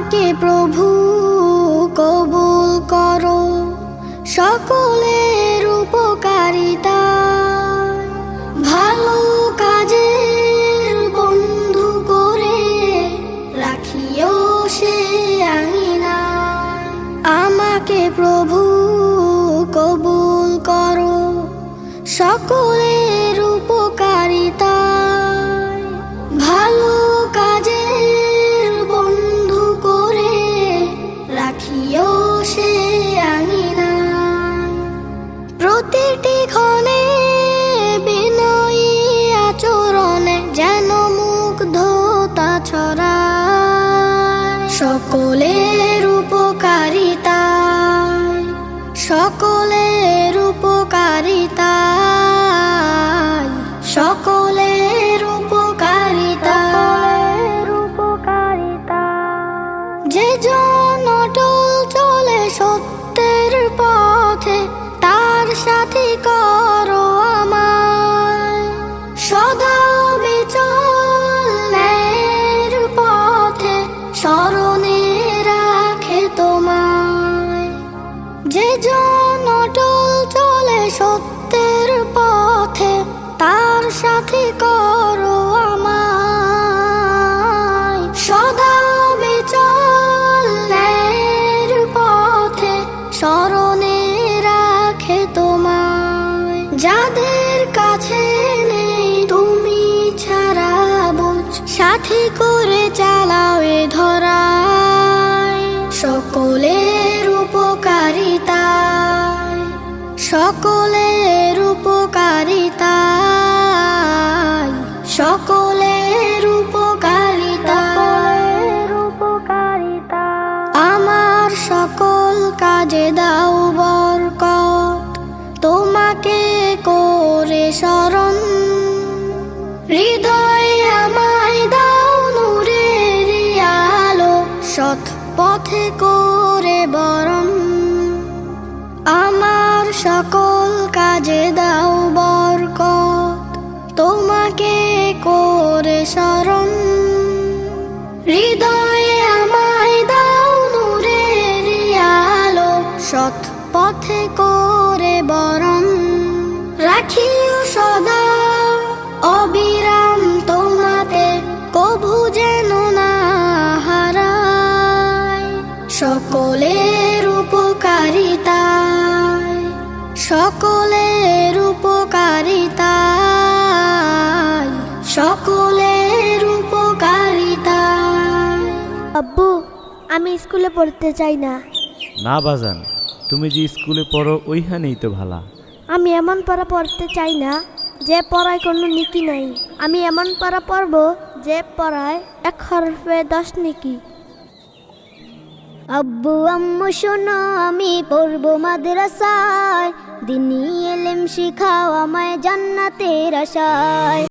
আমাকে প্রভু কবুল করো সকলের উপকারিতা, ভালো কাজের বন্ধু করে রাখিও সে আঙিনা। আমাকে প্রভু কবুল করো সকলের উপকারিতা, ভালো কাজের বন্ধু করে রাখিও সে আঙিনা। প্রতিটি ক্ষণে বিনয়ী আচরণে যেন মুগ্ধতা ছড়ায়, সকলের উপকারিতা, সকলের উপকারিতা, সকলের উপকারিতা। যে জন অটল চলে সত্যের পথে, তার সাথী করো আমায়, সদা বিচল ন্যায়ের পথে স্মরণে রাখে তোমায়। যে জন অটল চলে সত্যের পথে, তার সাথী করো আমায়, সদা বিচল ন্যায়ের পথে স্মরণে রাখে তোমায়। যাদের কাছে নেই তুমি ছাড়া বুঝ, সাথী করে চালাও এ ধরায়, সকলের উপকারিতা, সকলের উপকারিতা, সকলের উপকারিতা। আমার সকল কাজে দাও বরকত, তোমাকে করে শরণ, হৃদয়ে আমায় দাও নূরের আলো, সৎ পথে করে বরণ। আমার সকল কাজে দাও বরকত, তোমাকে করে শরণ, হৃদয়ে আমায় দাও নূরের আলো, সৎ পথে করে বরণ। রাখিও সদা অবিরাম তোমাতে, কভু যেন না হারায়, সকলের উপকারিতা, সকলের উপকারিতা, সকলের উপকারিতা। আব্বু, আমি স্কুলে পড়তে চাই না। না বাজান, তুমি যে স্কুলে পড়ো ওইখানেই তো ভালা। আমি এমন পড়া পড়তে চাই না যে পড়ায় কোনো নীতি নাই। আমি এমন পড়া পড়ব যে পড়ায় 1 হরফে 10 নেকি। আব্বু আম্মু শোনো, আমি পড়বো মাদ্রাসায়, দিনী ইলম শিখাও আমায় জান্নাতের আশায়।